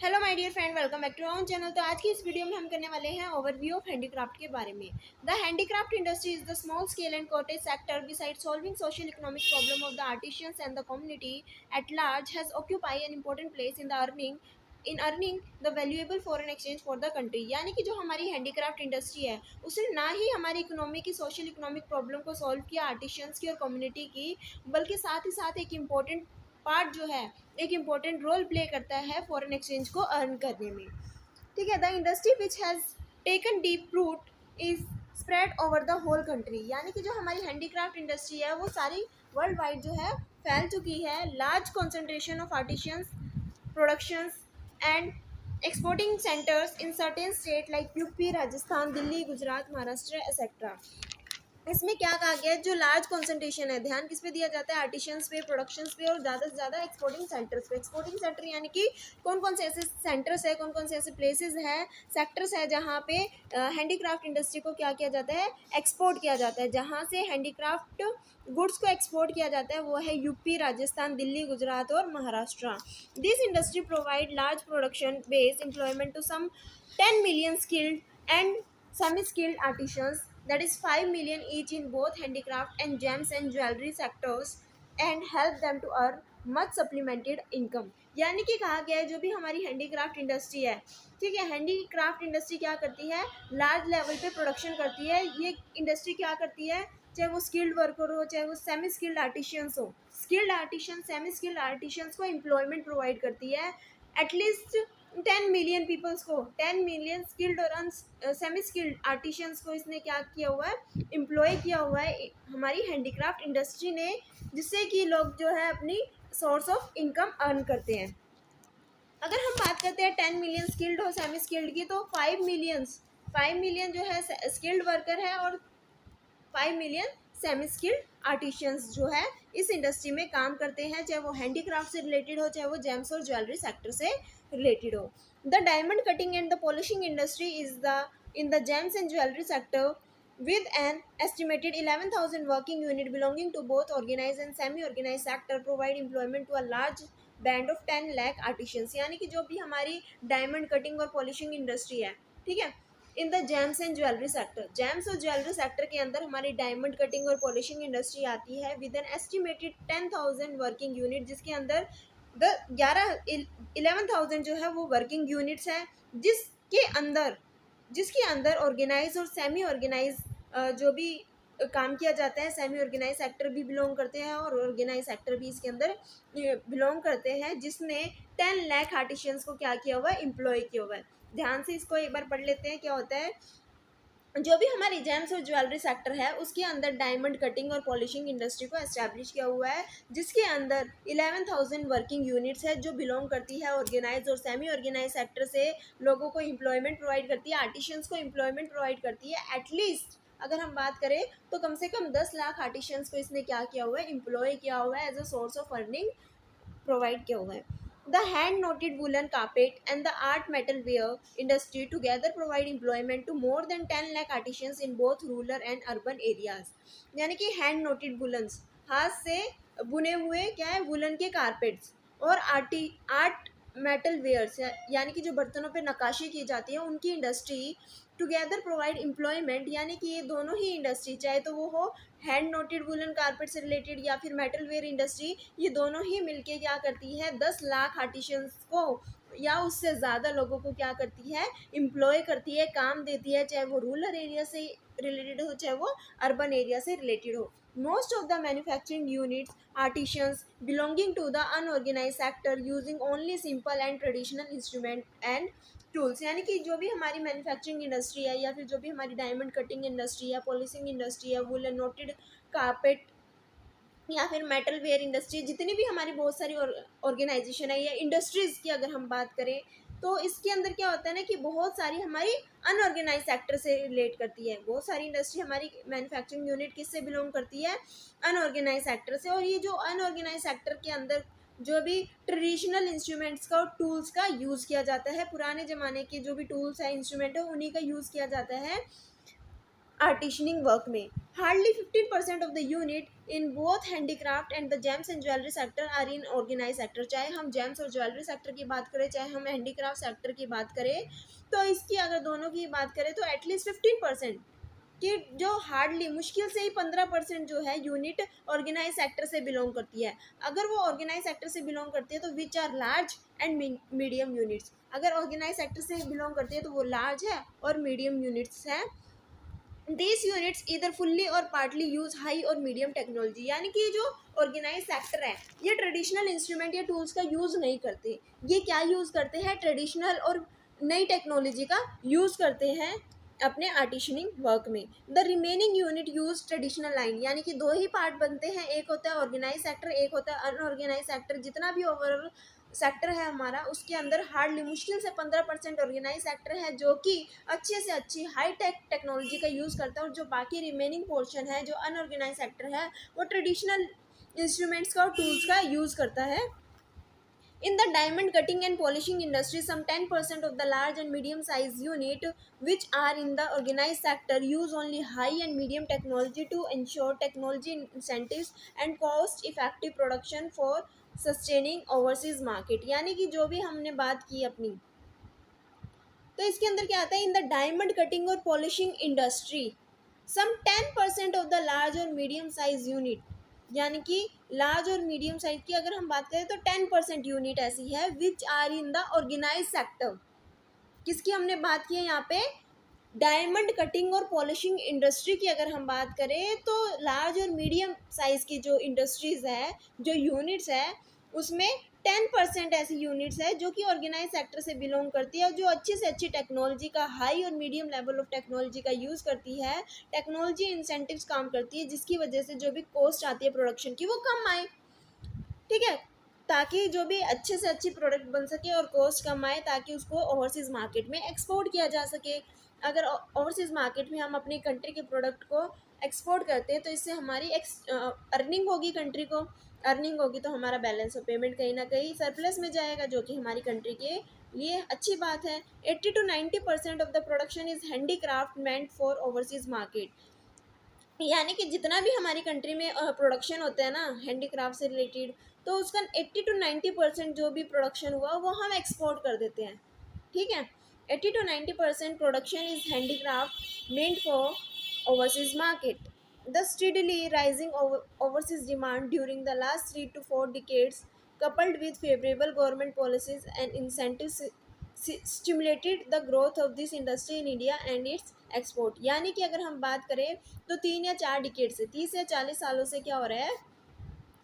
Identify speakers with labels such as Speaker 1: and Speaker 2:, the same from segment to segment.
Speaker 1: Hello my dear friend, welcome back to our channel. तो आज की इस वीडियो में हम करने वाले हैं ओवरव्यू ऑफ हैंडीक्राफ्ट के बारे में। The handicraft industry is the small scale and cottage sector beside solving social economic problem of the artisans and the community at large has occupy an important place in earning the valuable foreign exchange for the country. यानी कि जो हमारी handicraft industry है उसने ना ही हमारी economy की social economic problem को सॉल्व किया आर्टिशियंस की और कम्युनिटी की, बल्कि साथ ही साथ एक इम्पॉर्टेंट पार्ट जो है, एक इम्पॉर्टेंट रोल प्ले करता है फॉरेन एक्सचेंज को अर्न करने में। ठीक है। The industry which has taken deep root is spread over the whole country. यानी कि जो हमारी हैंडीक्राफ्ट इंडस्ट्री है वो सारी वर्ल्ड वाइड जो है फैल चुकी है। Large concentration of artisans productions and exporting centres in certain state like UP, Rajasthan, Delhi, Gujarat, Maharashtra etcetera. इसमें क्या कहा गया है, जो लार्ज कंसंट्रेशन है, ध्यान किस पे दिया जाता है, आर्टिशियंस पे, प्रोडक्शंस पे और ज़्यादा से ज़्यादा एक्सपोर्टिंग सेंटर्स पे। एक्सपोर्टिंग सेंटर यानी कि कौन कौन से ऐसे सेंटर्स है, कौन कौन से ऐसे प्लेसेस हैं, सेक्टर्स है जहाँ पे हैंडीक्राफ्ट इंडस्ट्री को क्या किया जाता है, एक्सपोर्ट किया जाता है। जहाँ से हैंडीक्राफ्ट गुड्स को एक्सपोर्ट किया जाता है वो है यूपी, राजस्थान, दिल्ली, गुजरात और Maharashtra. This industry provide large production base employment to some 10 million skilled and semi-skilled artisans, that is 5 million each in both handicraft and gems and jewelry sectors, and help them to earn much supplemented income। यानी कि कहा गया है जो भी हमारी handicraft industry है, ठीक है, हैंडीक्राफ्ट इंडस्ट्री क्या करती है, लार्ज लेवल पे प्रोडक्शन करती है। ये इंडस्ट्री क्या करती है, चाहे वो स्किल्ड वर्कर हो, चाहे वो सेमी स्किल्ड आर्टिशियंस हो, skilled artisan, semi skilled artisans को एम्प्लॉयमेंट प्रोवाइड करती है। एटलीस्ट 10 million पीपल्स को, 10 million स्किल्ड और सेमी स्किल्ड आर्टिशियंस को इसने क्या किया हुआ है, एम्प्लॉय किया हुआ है हमारी हैंडीक्राफ्ट इंडस्ट्री ने, जिससे कि लोग जो है अपनी सोर्स ऑफ इनकम अर्न करते हैं। अगर हम बात करते हैं 10 million स्किल्ड और सेमी स्किल्ड की, तो 5 million जो है स्किल्ड वर्कर है और 5 million सेमी स्किल्ड आर्टिशियंस जो है इस इंडस्ट्री में काम करते हैं, चाहे वो हैंडीक्राफ्ट से रिलेटेड हो, चाहे वो जेम्स और ज्वेलरी सेक्टर से रिलेटेड हो। The diamond cutting and the polishing industry is the in the gems and jewellery sector with an estimated 11,000 working unit belonging to both organized and semi-organized sector provide employment to a large band of 10 lakh artisans। यानी कि जो भी हमारी diamond cutting और polishing industry है, ठीक है, in the gems and jewellery sector, James और ज्वेलरी सेक्टर के अंदर हमारी डायमंड कटिंग और पॉलिशिंग इंडस्ट्री आती है with an estimated 10,000 working unit, जिसके अंदर द 11,000 जो है वो वर्किंग यूनिट्स हैं, जिसके अंदर ऑर्गेनाइज और सेमी ऑर्गेनाइज जो भी काम किया जाता है, सेमी ऑर्गेनाइज सेक्टर भी बिलोंग करते हैं और ऑर्गेनाइज सेक्टर भी इसके अंदर बिलोंग करते हैं, जिसने 10 लाख आर्टिशियंस को क्या किया हुआ है, एम्प्लॉय किया हुआ है। ध्यान से इसको एक बार पढ़ लेते हैं। क्या होता है, जो भी हमारी जेम्स और ज्वेलरी सेक्टर है उसके अंदर डायमंड कटिंग और पॉलिशिंग इंडस्ट्री को एस्टैब्लिश किया हुआ है, जिसके अंदर 11,000 वर्किंग यूनिट्स है जो बिलोंग करती है ऑर्गेनाइज और सेमी ऑर्गेनाइज सेक्टर से, लोगों को एम्प्लॉयमेंट प्रोवाइड करती है, आर्टिशियंस को एम्प्लॉयमेंट प्रोवाइड करती है। एटलीस्ट अगर हम बात करें तो कम से कम 10 लाख आर्टिशियंस को इसने क्या किया हुआ है, एम्प्लॉय किया हुआ है, as a source of earning provide किया हुआ है। The hand-knotted woolen carpet and the art metalware industry together provide employment to more than 10 lakh artisans in both rural and urban areas। यानी कि हैंड नोटेड वुलन्स, हाथ से बुने हुए क्या है, वुलन के कारपेट्स और आर्ट मेटल वेयर्स, यानी कि जो बर्तनों पे नक्काशी की जाती है उनकी इंडस्ट्री टुगेदर प्रोवाइड एम्प्लॉयमेंट। यानी कि ये दोनों ही इंडस्ट्री, चाहे तो वो हो हैंड नोटेड वुलन कारपेट से रिलेटेड या फिर मेटल वेयर इंडस्ट्री, ये दोनों ही मिलके क्या करती है, 10 लाख आर्टिशियंस को या उससे ज़्यादा लोगों को क्या करती है, एम्प्लॉय करती है, काम देती है, चाहे वो रूरल एरिया से रिलेटेड हो, चाहे वो अर्बन एरिया से रिलेटेड हो। Most of the manufacturing units artisans belonging to the unorganized sector using only simple and traditional instrument and tools। यानी कि जो भी हमारी मैन्युफैक्चरिंग इंडस्ट्री है या फिर जो भी हमारी डायमंड कटिंग इंडस्ट्री है, पॉलिशिंग इंडस्ट्री है, वुलन नोटेड कारपेट या फिर मेटल वेयर इंडस्ट्री, जितनी भी हमारी बहुत सारी ऑर्गेनाइजेशन है या इंडस्ट्रीज़ की अगर हम बात करें, तो इसके अंदर क्या होता है ना कि बहुत सारी हमारी अनऑर्गेनाइज सेक्टर से रिलेट करती है। बहुत सारी इंडस्ट्री हमारी मैन्युफैक्चरिंग यूनिट किससे बिलोंग करती है, अनऑर्गेनाइज सेक्टर से। और ये जो अनऑर्गेनाइज सेक्टर के अंदर जो भी ट्रेडिशनल इंस्ट्रूमेंट्स का और टूल्स का यूज़ किया जाता है, पुराने ज़माने के जो भी टूल्स है, इंस्ट्रूमेंट है, उन्हीं का यूज़ किया जाता है आर्टिशनिंग वर्क में। Hardly 15% of the unit in both handicraft and the gems and jewellery sector are in organise sector. चाहे हम जेम्स और ज्वेलरी सेक्टर की बात करें, चाहे हम हैंडीक्राफ्ट सेक्टर की बात करें, तो इसकी अगर दोनों की बात करें तो एटलीस्ट 15% कि जो हार्डली मुश्किल से ही 15% जो है यूनिट ऑर्गेनाइज सेक्टर से बिलोंग करती है। अगर वो ऑर्गेनाइज सेक्टर से बिलोंग करती है तो which are large and medium units. अगर ऑर्गेनाइज सेक्टर से बिलोंग करती है तो वो लार्ज है और मीडियम यूनिट्स है। दिस यूनिट्स इधर फुल्ली और पार्टली यूज हाई और मीडियम टेक्नोलॉजी, यानी कि जो ऑर्गेनाइज सेक्टर है ये ट्रेडिशनल इंस्ट्रूमेंट या टूल्स का यूज़ नहीं करते। ये क्या यूज़ करते हैं? ट्रेडिशनल और नई टेक्नोलॉजी का यूज़ करते हैं अपने आर्टिशनिंग वर्क में। The remaining unit use traditional line, यानी कि दो ही पार्ट बनते हैं, एक होता है ऑर्गेनाइज सेक्टर, एक होता है अनऑर्गेनाइज सेक्टर। जितना भी ओवरऑल सेक्टर है हमारा उसके अंदर हार्डली मुश्किल से 15% ऑर्गेनाइज सेक्टर है जो कि अच्छे से अच्छी हाई टेक टेक्नोलॉजी का यूज़ करता है, और जो बाकी रिमेनिंग पोर्शन है जो अनऑर्गेनाइज सेक्टर है वो ट्रेडिशनल इंस्ट्रूमेंट्स का और टूल्स का यूज़ करता है। In the diamond cutting and polishing industry, some 10% of the large and medium size unit which are in the organized sector use only high and medium technology to ensure technology incentives and cost effective production for sustaining overseas market। यानी कि जो भी हमने बात की अपनी, तो इसके अंदर क्या आता है? इन द डायमंड कटिंग और polishing industry some 10% of the large और मीडियम साइज यूनिट, यानी कि लार्ज और मीडियम साइज की अगर हम बात करें तो 10% यूनिट ऐसी है which are in the organise sector. किसकी हमने बात की है यहाँ पे? डायमंड कटिंग और पॉलिशिंग इंडस्ट्री की अगर हम बात करें तो लार्ज और मीडियम साइज की जो इंडस्ट्रीज है, जो यूनिट्स है, उसमें 10% ऐसी यूनिट्स है जो कि ऑर्गेनाइज सेक्टर से बिलोंग करती है और जो अच्छी से अच्छी टेक्नोलॉजी का, हाई और मीडियम लेवल ऑफ टेक्नोलॉजी का यूज़ करती है। टेक्नोलॉजी इंसेंटिव्स काम करती है जिसकी वजह से जो भी कॉस्ट आती है प्रोडक्शन की वो कम आए, ठीक है, ताकि जो भी अच्छे से अच्छी प्रोडक्ट बन सके और कॉस्ट कम आए, ताकि उसको ओवरसीज़ मार्केट में एक्सपोर्ट किया जा सके। अगर ओवरसीज़ मार्केट में हम अपनी कंट्री के प्रोडक्ट को एक्सपोर्ट करते हैं तो इससे हमारी अर्निंग होगी, कंट्री को अर्निंग होगी तो हमारा बैलेंस ऑफ पेमेंट कहीं ना कहीं सरप्लस में जाएगा, जो कि हमारी कंट्री के लिए अच्छी बात है। 80 to 90% of the production is handicraft meant for overseas market, यानी कि जितना भी हमारी कंट्री में प्रोडक्शन होता है ना हैंडीक्राफ्ट से रिलेटेड, तो उसका 80 to 90% जो भी प्रोडक्शन हुआ वो हम एक्सपोर्ट कर देते हैं, ठीक है। 80 to 90% production is handicraft meant for overseas market. The steadily rising overseas demand during the last 3 to 4 decades coupled with favorable government policies and incentives stimulated the growth of this industry in India and its export। यानी कि अगर हम बात करें तो 3 या 4 decade से 30 या 40 सालों से क्या हो रहा है,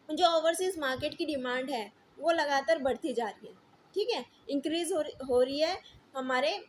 Speaker 1: जो ओवरसीज मार्केट की डिमांड है वो लगातार बढ़ती जा रही है, ठीक है, इंक्रीज हो रही है हमारे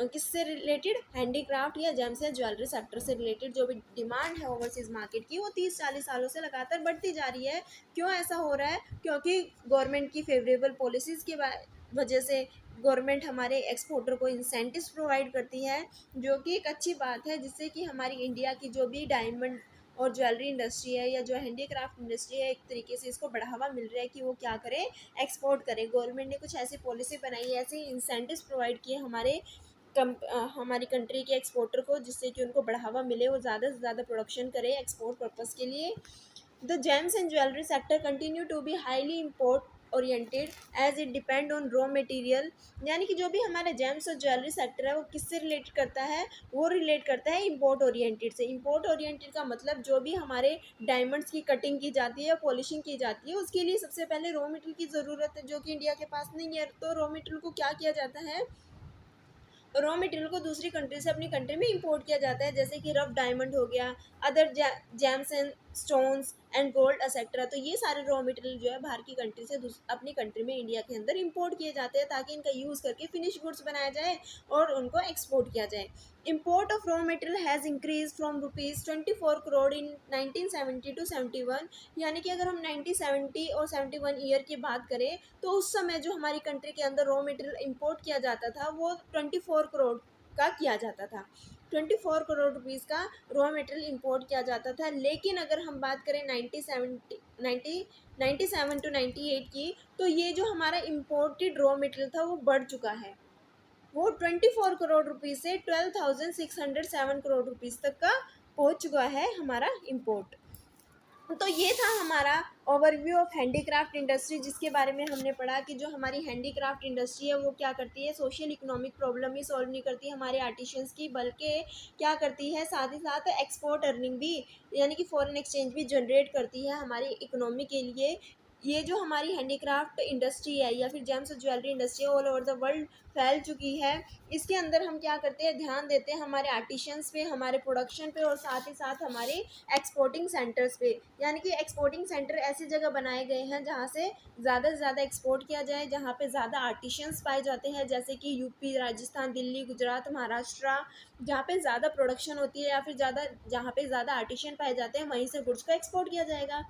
Speaker 1: किससे रिलेटेड? हैंडीक्राफ्ट या जेम्स या ज्वेलरी सेक्टर से रिलेटेड जो भी डिमांड है ओवरसीज मार्केट की वो 30-40 सालों से लगातार बढ़ती जा रही है। क्यों ऐसा हो रहा है? क्योंकि गवर्नमेंट की फेवरेबल पॉलिसीज़ की वजह से गवर्नमेंट हमारे एक्सपोर्टर को इंसेंटिव्स प्रोवाइड करती है, जो कि एक अच्छी बात है, जिससे कि हमारी इंडिया की जो भी डायमंड और ज्वेलरी इंडस्ट्री है या जो हैंडीक्राफ्ट इंडस्ट्री है, एक तरीके से इसको बढ़ावा मिल रहा है कि वो क्या करे, एक्सपोर्ट करे। गवर्नमेंट ने कुछ ऐसी पॉलिसी बनाई है, ऐसे इंसेंटिव्स प्रोवाइड किए हमारी कंट्री के एक्सपोर्टर को, जिससे कि उनको बढ़ावा मिले, वो ज़्यादा से ज़्यादा प्रोडक्शन करे एक्सपोर्ट पर्पज़ के लिए। The gems and jewellery sector continue to be highly import oriented as it depend on raw material, यानी कि जो भी हमारा जेम्स और ज्वेलरी सेक्टर है वो किससे रिलेट करता है? वो रिलेट करता है इम्पोर्ट ओरिएंटेड से। इम्पोर्ट ओरिएंटेड का मतलब जो भी हमारे डायमंड्स की कटिंग की जाती है, पॉलिशिंग की जाती है, उसके लिए सबसे पहले रॉ मटेरियल की ज़रूरत है, जो कि इंडिया के पास नहीं है। तो रॉ मटेरियल को क्या किया जाता है? रॉ मटेरियल को दूसरी कंट्री से अपनी कंट्री में इंपोर्ट किया जाता है, जैसे कि रफ डायमंड हो गया, other James and stones and gold etcetera. तो ये सारे रॉ मटेरियल जो है बाहर की कंट्री से अपनी कंट्री में, इंडिया के अंदर इंपोर्ट किए जाते हैं, ताकि इनका यूज़ करके फिनिश गुड्स बनाया जाए और उनको एक्सपोर्ट किया जाए। Import of raw material has increase from ₹24 crore in 1970 to 71, यानी कि अगर हम 1970 और 71 ईयर की बात करें तो उस समय जो हमारी कंट्री के अंदर रॉ मटेरियल इंपोर्ट किया जाता था वो 24 करोड़ का किया जाता था। 24 करोड़ रुपीज़ का रॉ मटेरियल इंपोर्ट किया जाता था। लेकिन अगर हम बात करें 97 to 98 की, तो ये जो हमारा इम्पोर्टेड रॉ मटेरियल था वो बढ़ चुका है, वो 24 करोड़ रुपीज़ से 12,607 करोड़ रुपीज़ तक का पहुंच चुका है हमारा इम्पोर्ट। तो ये था हमारा ओवरव्यू ऑफ हैंडीक्राफ्ट इंडस्ट्री, जिसके बारे में हमने पढ़ा कि जो हमारी हैंडीक्राफ्ट इंडस्ट्री है वो क्या करती है, सोशल इकोनॉमिक प्रॉब्लम ही सॉल्व नहीं करती हमारे आर्टिशियंस की, बल्कि क्या करती है, साथ ही साथ एक्सपोर्ट अर्निंग भी, यानी कि फॉरेन एक्सचेंज भी जनरेट करती है हमारी इकोनॉमी के लिए। ये जो हमारी हैंडीक्राफ्ट इंडस्ट्री है या फिर जेम्स और jewellery industry all over the world फैल चुकी है, इसके अंदर हम क्या करते हैं, ध्यान देते हैं हमारे आर्टिशियंस पे, हमारे प्रोडक्शन पे और साथ ही साथ हमारे एक्सपोर्टिंग सेंटर्स पे। यानी कि एक्सपोर्टिंग सेंटर ऐसी जगह बनाए गए हैं जहाँ से ज़्यादा से ज़्यादा एक्सपोर्ट किया जाए, जहाँ पे ज़्यादा आर्टिशियंस पाए जाते हैं, जैसे कि यूपी, राजस्थान, दिल्ली, गुजरात, महाराष्ट्र, जहाँ पे ज़्यादा प्रोडक्शन होती है या फिर जहाँ पे ज़्यादा आर्टिशियन पाए जाते हैं, वहीं से गुड्स को एक्सपोर्ट किया जाएगा।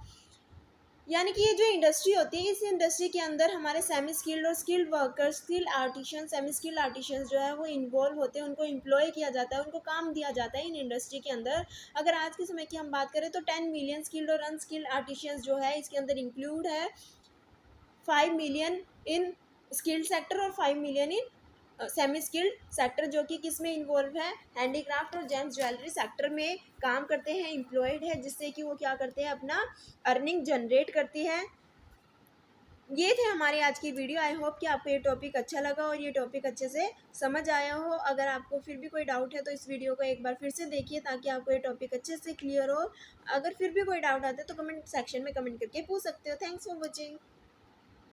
Speaker 1: यानी कि ये जो इंडस्ट्री होती है, इस इंडस्ट्री के अंदर हमारे सेमी स्किल्ड और skilled workers, skilled artisan, semi skilled artisans जो है वो इन्वॉल्व होते हैं, उनको एम्प्लॉय किया जाता है, उनको काम दिया जाता है इन इंडस्ट्री के अंदर। अगर आज के समय की हम बात करें तो 10 मिलियन स्किल्ड और अनस्किल्ड आर्टिशियंस जो है इसके अंदर इंक्लूड है, 5 मिलियन इन स्किल्ड सेक्टर और 5 million in semi skilled sector, जो कि किस में इन्वॉल्व है, हैंडीक्राफ्ट और जेम्स ज्वेलरी सेक्टर में काम करते हैं, एम्प्लॉयड है, जिससे कि वो क्या करते हैं, अपना अर्निंग जनरेट करती है। ये थे हमारी आज की वीडियो। आई होप कि आपको ये टॉपिक अच्छा लगा और ये टॉपिक अच्छे से समझ आया हो। अगर आपको फिर भी कोई डाउट है तो इस वीडियो को एक बार फिर से देखिए ताकि आपको ये टॉपिक अच्छे से क्लियर हो। अगर फिर भी कोई डाउट आता है तो कमेंट सेक्शन में कमेंट करके पूछ सकते हो। Thanks for watching.